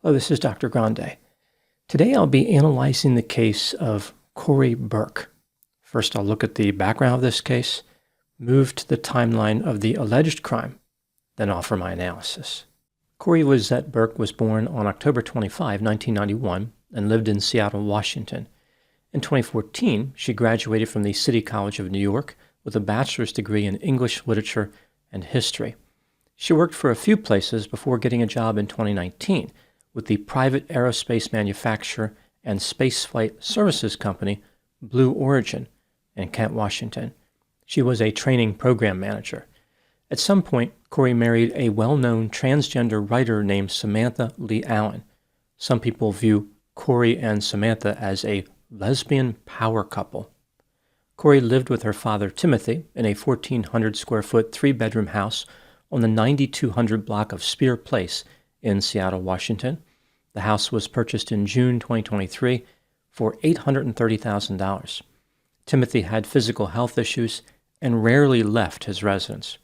Hello, this is Dr. Grande. Today I'll be analyzing the case of Corey Burke. First, I'll look at the background of this case, move to the timeline of the alleged crime, then offer my analysis. Corey Lizette Burke was born on October 25, 1991, and lived in Seattle, Washington. In 2014, she graduated from the City College of New York with a bachelor's degree in English literature and history. She worked for a few places before getting a job in 2019 with the private aerospace manufacturer and spaceflight services company Blue Origin in Kent, Washington. She was a training program manager. At some point, Corey married a well-known transgender writer named Samantha Lee Allen. Some people view Corey and Samantha as a lesbian power couple. Corey lived with her father, Timothy, in a 1,400-square-foot, three-bedroom house on the 9200 block of Spear Place in Seattle, Washington. The house was purchased in June 2023 for $830,000. Timothy had physical health issues and rarely left his residence.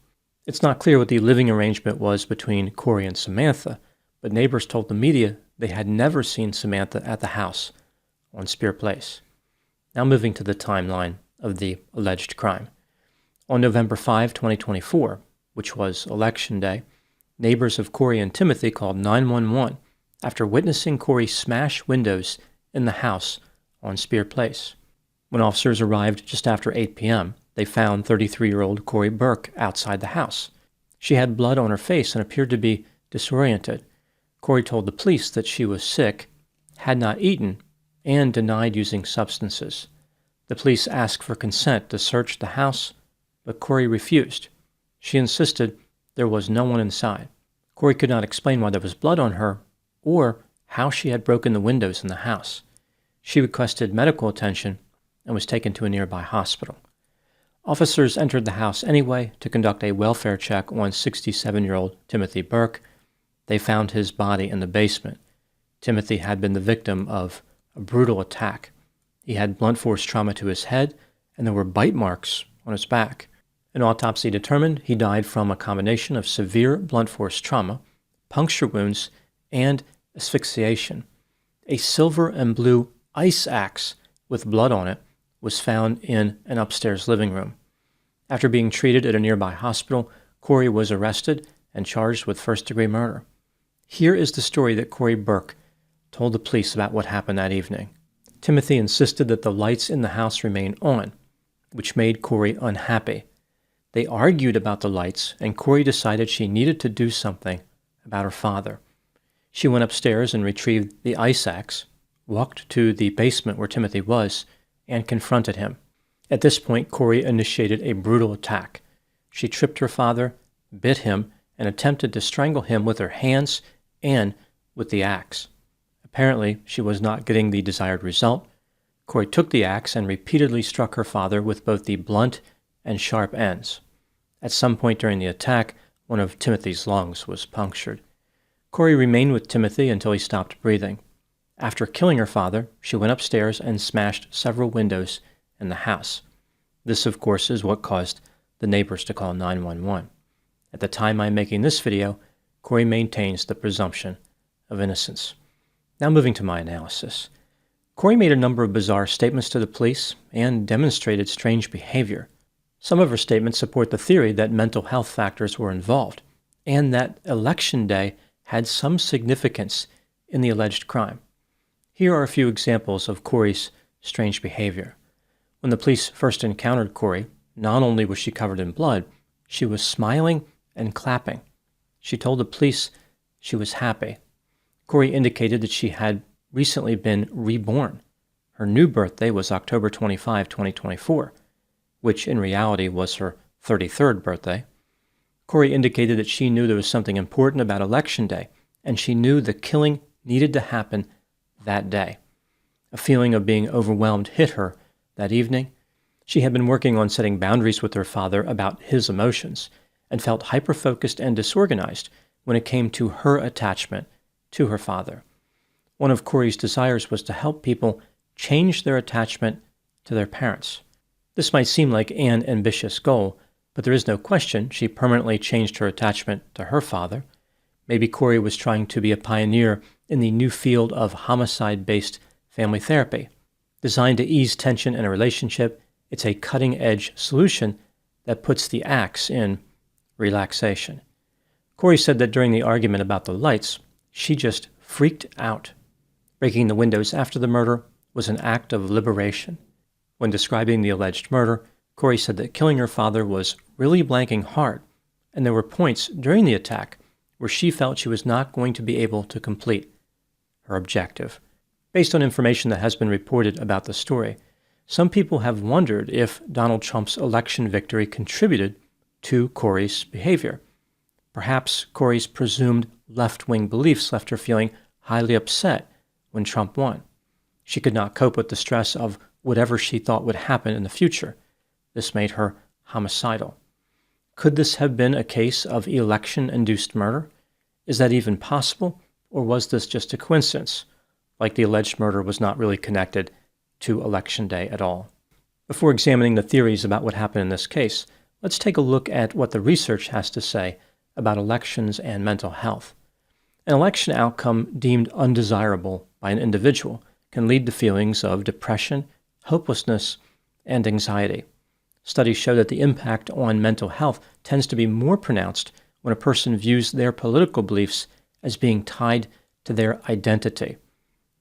It's not clear what the living arrangement was between Corey and Samantha, but neighbors told the media they had never seen Samantha at the house on Spear Place. Now moving to the timeline of the alleged crime. On November 5, 2024, which was Election Day, neighbors of Corey and Timothy called 911 after witnessing Corey smash windows in the house on Spear Place. When officers arrived just after 8 p.m., they found 33-year-old Corey Burke outside the house. She had blood on her face and appeared to be disoriented. Corey told the police that she was sick, had not eaten, and denied using substances. The police asked for consent to search the house, but Corey refused. She insisted there was no one inside. Corey could not explain why there was blood on her or how she had broken the windows in the house. She requested medical attention and was taken to a nearby hospital. Officers entered the house anyway to conduct a welfare check on 67-year-old Timothy Burke. They found his body in the basement. Timothy had been the victim of a brutal attack. He had blunt force trauma to his head, and there were bite marks on his back. An autopsy determined he died from a combination of severe blunt force trauma, puncture wounds, and asphyxiation. A silver and blue ice axe with blood on it was found in an upstairs living room. After being treated at a nearby hospital, Corey was arrested and charged with first-degree murder. Here is the story that Corey Burke told the police about what happened that evening. Timothy insisted that the lights in the house remain on, which made Corey unhappy. They argued about the lights, and Corey decided she needed to do something about her father. She went upstairs and retrieved the ice axe, walked to the basement where Timothy was, and confronted him. At this point, Corey initiated a brutal attack. She tripped her father, bit him, and attempted to strangle him with her hands and with the axe. Apparently, she was not getting the desired result. Corey took the axe and repeatedly struck her father with both the blunt and sharp ends. At some point during the attack, one of Timothy's lungs was punctured. Corey remained with Timothy until he stopped breathing. After killing her father, she went upstairs and smashed several windows in the house. This, of course, is what caused the neighbors to call 911. At the time I'm making this video, Corey maintains the presumption of innocence. Now moving to my analysis. Corey made a number of bizarre statements to the police and demonstrated strange behavior. Some of her statements support the theory that mental health factors were involved and that Election Day had some significance in the alleged crime. Here are a few examples of Corey's strange behavior. When the police first encountered Corey, not only was she covered in blood, she was smiling and clapping. She told the police she was happy. Corey indicated that she had recently been reborn. Her new birthday was October 25, 2024, which in reality was her 33rd birthday. Corey indicated that she knew there was something important about Election Day, and she knew the killing needed to happen that day. A feeling of being overwhelmed hit her that evening. She had been working on setting boundaries with her father about his emotions and felt hyper-focused and disorganized when it came to her attachment to her father. One of Corey's desires was to help people change their attachment to their parents. This might seem like an ambitious goal, but there is no question she permanently changed her attachment to her father. Maybe Corey was trying to be a pioneer in the new field of homicide-based family therapy. Designed to ease tension in a relationship, it's a cutting-edge solution that puts the axe in relaxation. Corey said that during the argument about the lights, she just freaked out. Breaking the windows after the murder was an act of liberation. When describing the alleged murder, Corey said that killing her father was really blanking hard, and there were points during the attack where she felt she was not going to be able to complete her objective. Based on information that has been reported about the story, some people have wondered if Donald Trump's election victory contributed to Corey's behavior. Perhaps Corey's presumed left-wing beliefs left her feeling highly upset when Trump won. She could not cope with the stress of whatever she thought would happen in the future. This made her homicidal. Could this have been a case of election-induced murder? Is that even possible, or was this just a coincidence, like the alleged murder was not really connected to Election Day at all? Before examining the theories about what happened in this case, let's take a look at what the research has to say about elections and mental health. An election outcome deemed undesirable by an individual can lead to feelings of depression, hopelessness, and anxiety. Studies show that the impact on mental health tends to be more pronounced when a person views their political beliefs as being tied to their identity.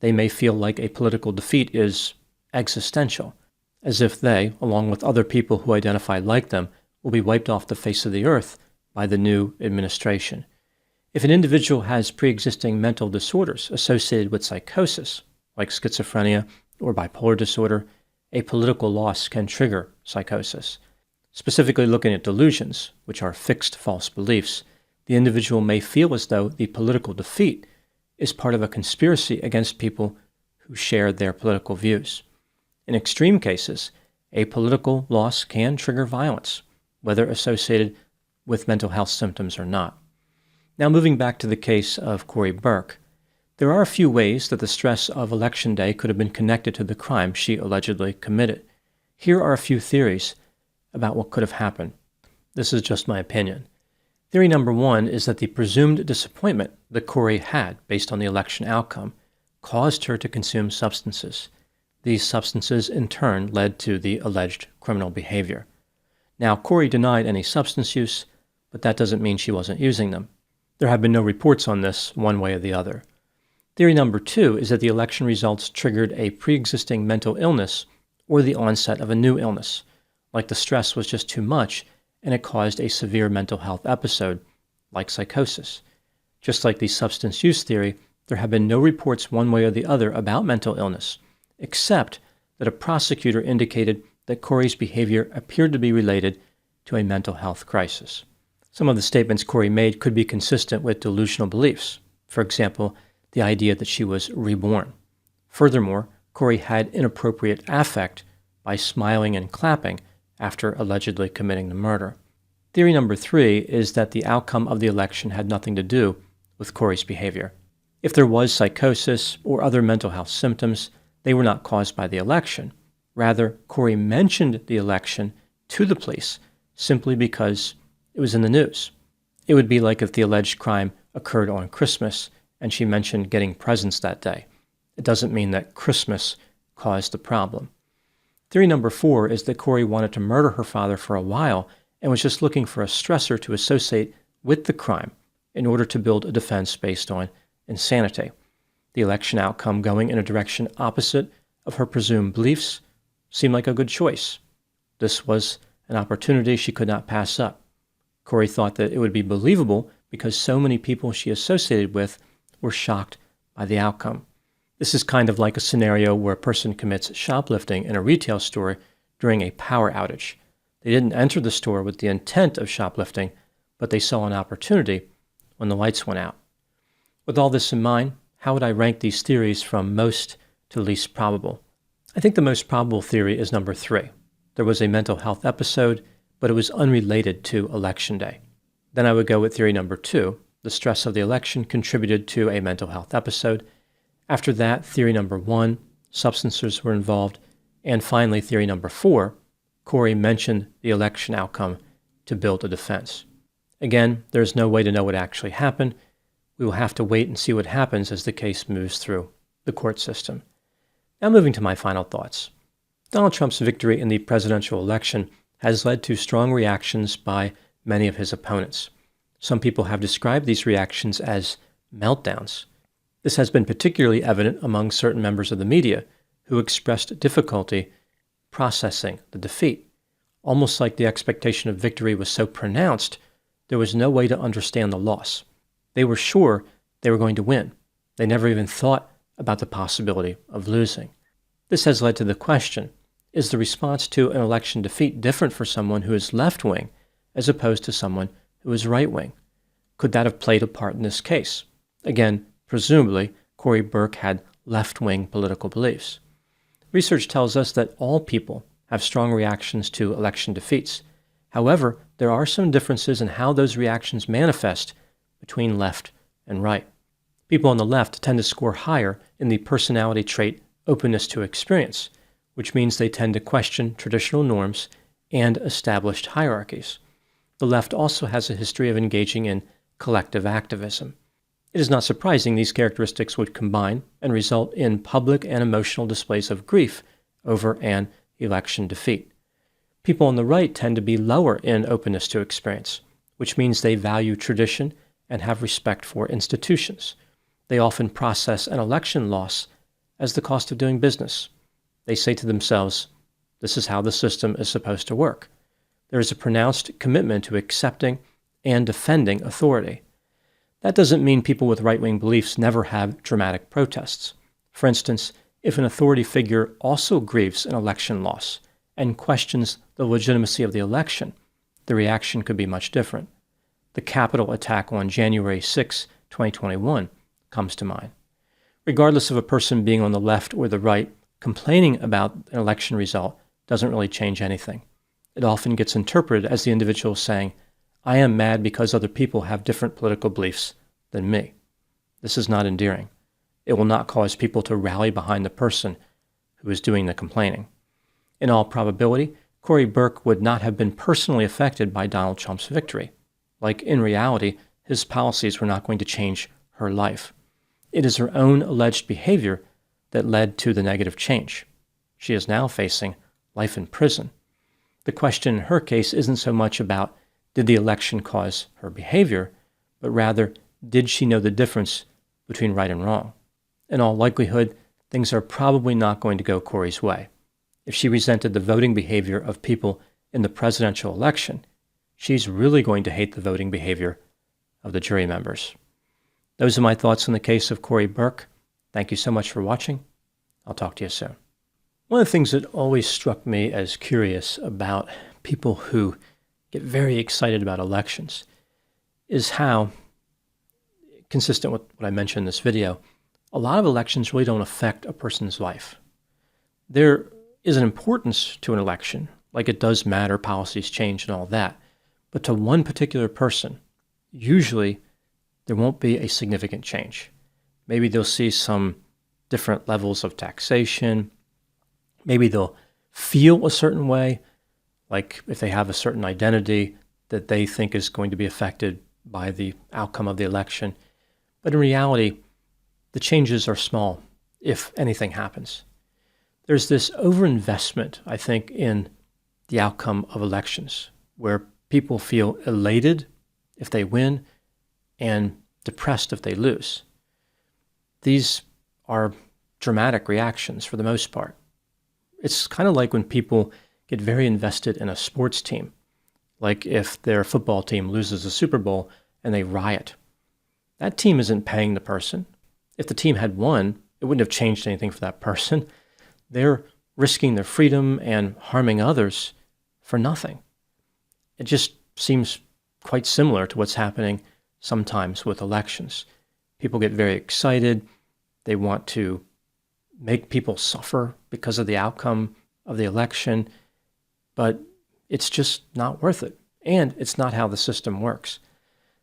They may feel like a political defeat is existential, as if they, along with other people who identify like them, will be wiped off the face of the earth by the new administration. If an individual has pre-existing mental disorders associated with psychosis, like schizophrenia or bipolar disorder, a political loss can trigger psychosis. Specifically looking at delusions, which are fixed false beliefs, the individual may feel as though the political defeat is part of a conspiracy against people who share their political views. In extreme cases, a political loss can trigger violence, whether associated with mental health symptoms or not. Now, moving back to the case of Corey Burke, there are a few ways that the stress of Election Day could have been connected to the crime she allegedly committed. Here are a few theories about what could have happened. This is just my opinion. Theory number one is that the presumed disappointment that Corey had based on the election outcome caused her to consume substances. These substances, in turn, led to the alleged criminal behavior. Now, Corey denied any substance use, but that doesn't mean she wasn't using them. There have been no reports on this one way or the other. Theory number two is that the election results triggered a pre-existing mental illness or the onset of a new illness, like the stress was just too much and it caused a severe mental health episode, like psychosis. Just like the substance use theory, there have been no reports one way or the other about mental illness, except that a prosecutor indicated that Corey's behavior appeared to be related to a mental health crisis. Some of the statements Corey made could be consistent with delusional beliefs. For example, the idea that she was reborn. Furthermore, Corey had inappropriate affect by smiling and clapping after allegedly committing the murder. Theory number three is that the outcome of the election had nothing to do with Corey's behavior. If there was psychosis or other mental health symptoms, they were not caused by the election. Rather, Corey mentioned the election to the police simply because it was in the news. It would be like if the alleged crime occurred on Christmas and she mentioned getting presents that day. It doesn't mean that Christmas caused the problem. Theory number four is that Corey wanted to murder her father for a while and was just looking for a stressor to associate with the crime in order to build a defense based on insanity. The election outcome going in a direction opposite of her presumed beliefs seemed like a good choice. This was an opportunity she could not pass up. Corey thought that it would be believable because so many people she associated with were shocked by the outcome. This is kind of like a scenario where a person commits shoplifting in a retail store during a power outage. They didn't enter the store with the intent of shoplifting, but they saw an opportunity when the lights went out. With all this in mind, how would I rank these theories from most to least probable? I think the most probable theory is number three. There was a mental health episode, but it was unrelated to Election Day. Then I would go with theory number two. The stress of the election contributed to a mental health episode. After that, theory number one, substances were involved. And finally, theory number four, Corey mentioned the election outcome to build a defense. Again, there's no way to know what actually happened, We will have to wait and see what happens as the case moves through the court system. Now moving to my final thoughts. Donald Trump's victory in the presidential election has led to strong reactions by many of his opponents. Some people have described these reactions as meltdowns. This has been particularly evident among certain members of the media who expressed difficulty processing the defeat. Almost like the expectation of victory was so pronounced, there was no way to understand the loss. They were sure they were going to win. They never even thought about the possibility of losing. This has led to the question, is the response to an election defeat different for someone who is left-wing as opposed to someone who is right-wing? Could that have played a part in this case? Again, presumably, Corey Burke had left-wing political beliefs. Research tells us that all people have strong reactions to election defeats. However, there are some differences in how those reactions manifest between left and right. People on the left tend to score higher in the personality trait openness to experience, which means they tend to question traditional norms and established hierarchies. The left also has a history of engaging in collective activism. It is not surprising these characteristics would combine and result in public and emotional displays of grief over an election defeat. People on the right tend to be lower in openness to experience, which means they value tradition and have respect for institutions. They often process an election loss as the cost of doing business. They say to themselves, this is how the system is supposed to work. There is a pronounced commitment to accepting and defending authority. That doesn't mean people with right-wing beliefs never have dramatic protests. For instance, if an authority figure also grieves an election loss and questions the legitimacy of the election, the reaction could be much different. The Capitol attack on January 6, 2021 comes to mind. Regardless of a person being on the left or the right, complaining about an election result doesn't really change anything. It often gets interpreted as the individual saying, I am mad because other people have different political beliefs than me. This is not endearing. It will not cause people to rally behind the person who is doing the complaining. In all probability, Corey Burke would not have been personally affected by Donald Trump's victory. Like in reality, his policies were not going to change her life. It is her own alleged behavior that led to the negative change. She is now facing life in prison. The question in her case isn't so much about did the election cause her behavior, but rather did she know the difference between right and wrong? In all likelihood, things are probably not going to go Corey's way. If she resented the voting behavior of people in the presidential election, she's really going to hate the voting behavior of the jury members. Those are my thoughts on the case of Corey Burke. Thank you so much for watching. I'll talk to you soon. One of the things that always struck me as curious about people who get very excited about elections is how, consistent with what I mentioned in this video, a lot of elections really don't affect a person's life. There is an importance to an election, like it does matter, policies change and all that, but to one particular person, usually there won't be a significant change. Maybe they'll see some different levels of taxation. Maybe they'll feel a certain way, like if they have a certain identity that they think is going to be affected by the outcome of the election. But in reality, the changes are small, if anything happens. There's this overinvestment, I think, in the outcome of elections, where people feel elated if they win and depressed if they lose. These are dramatic reactions for the most part. It's kind of like when people get very invested in a sports team, like if their football team loses a Super Bowl and they riot. That team isn't paying the person. If the team had won, it wouldn't have changed anything for that person. They're risking their freedom and harming others for nothing. It just seems quite similar to what's happening sometimes with elections. People get very excited. They want to make people suffer because of the outcome of the election, but it's just not worth it. And it's not how the system works.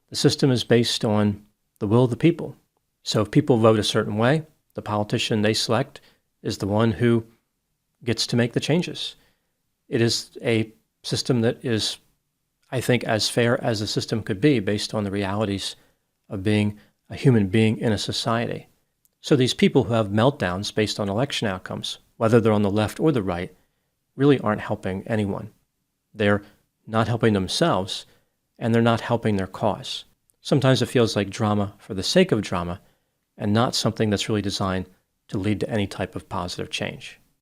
The system is based on the will of the people. So if people vote a certain way, the politician they select is the one who gets to make the changes. It is a system that is, I think, as fair as a system could be based on the realities of being a human being in a society. So these people who have meltdowns based on election outcomes, whether they're on the left or the right, really aren't helping anyone. They're not helping themselves, and they're not helping their cause. Sometimes it feels like drama for the sake of drama, and not something that's really designed to lead to any type of positive change.